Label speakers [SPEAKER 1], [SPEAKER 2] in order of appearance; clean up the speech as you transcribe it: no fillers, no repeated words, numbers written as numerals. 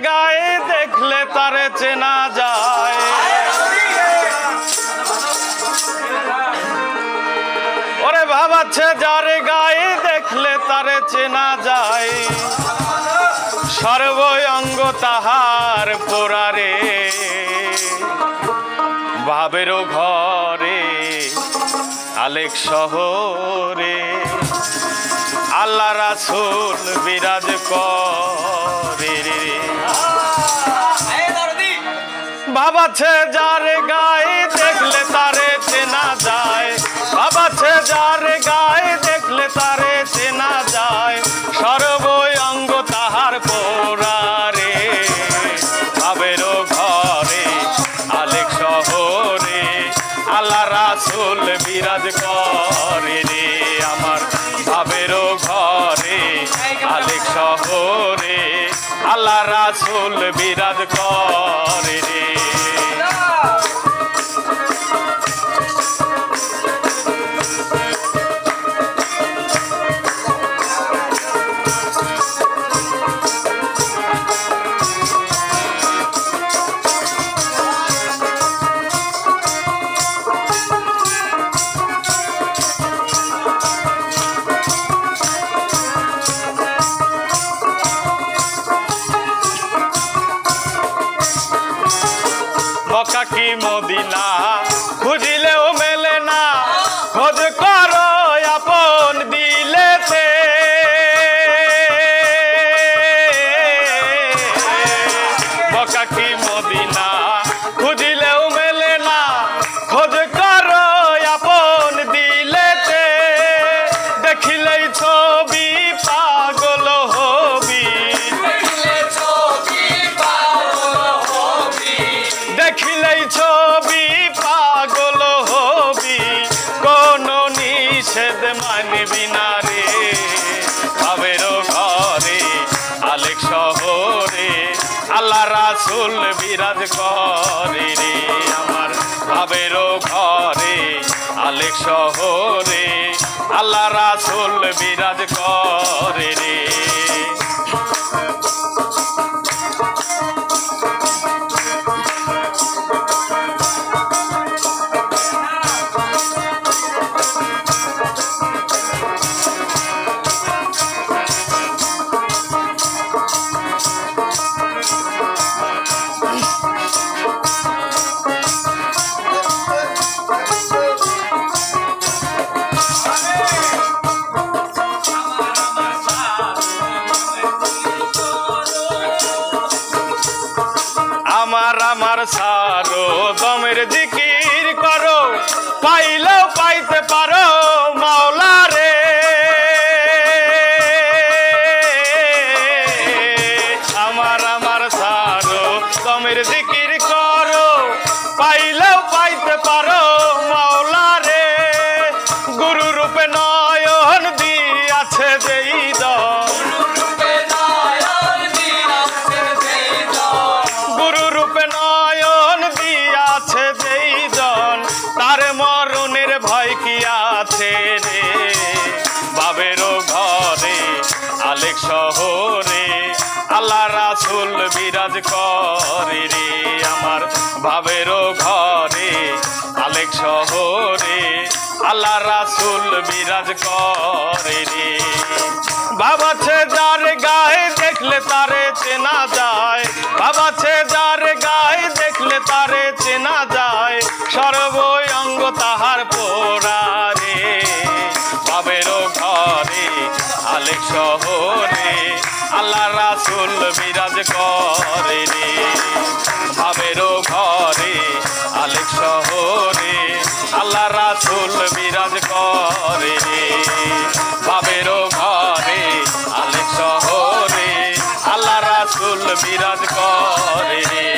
[SPEAKER 1] গায়ে দেখলে তারে চেনা যায়। ওরে ভাবাচ্ছে যার গায়ে দেখলে তারে চেনা যায়, সর্ব অঙ্গ তাহার পোড়ারে, ভাবেরও ঘরে আলেক শহরে আল্লাহ রাসূল বিরাজ করে রে। ভাবাচ্ছে যার গায়ে দেখলে তারে চেনা যায়, ভাবাচ্ছে যার গায়ে দেখলে তারে চেনা যায়, সর্ব অঙ্গ তাহার পোড়ারে, ভাবেরও ঘরে আলেক শহরে আল্লাহ রাসূল বিরাজ করে রে। আমার ভাবেরও ঘরে আলেক শহরে আল্লাহ রাসূল বিরাজ করে রে। মক্কা কি মদিনা খুঁজিলেও মেলে না, খোঁজ করো আপন দিলেতে। মক্কা কি মদিনা খুঁজিলেও মেলে না, খোঁজ করো আপন দিলেতে। দেখিলেই ছবি পাগল হবি, দেখিলেই ছবি পাগল হবি, কোন নিষেধ মানবি না রে। ভাবেরও ঘরে আলেক শহরে আল্লাহ রাসূল বিরাজ করে রে। আমার ভাবেরও ঘরে আলেক শহরে আল্লাহ রাসূল বিরাজ করে রে। আমার আমার সারো দমের জিকির করো, পাইলেও পাইতে পারো মাওলা রে। আমার আমার সারো দমের জিকির করো, পাইলেও পাইতে পারো মাওলা রে। গুরু রূপে নয়ন দিয়াছে যেই দম, গুরু রূপে নয়ন দিয়াছে যেই জন, তার মরণের ভয় কি আছে রে। ভাবেরও ঘরে আলেক শহরে আল্লাহ রাসূল বিরাজ করে রে। আমার ভাবেরও ঘরে আলেক শহরে আল্লাহ রাসূল বিরাজ করে রে। ভাবাচ্ছে যার গায়ে দেখলে তারে চেনা যায়, ভাবাচ্ছে যার গায়ে দেখলে তারে চেনা যায়, সর্ব অঙ্গ তাহার পোড়ারে, ভাবেরও ঘরে আলেক শহরে আল্লাহ রাসূল বিরাজ করে রে। ভাবেরও ঘরে আলেক শহরে আল্লাহ রাসূল বিরাজ করে রে। ভাবেরও ঘরে আলেক শহরে আল্লাহ রাসূল বিরাজ করে রে।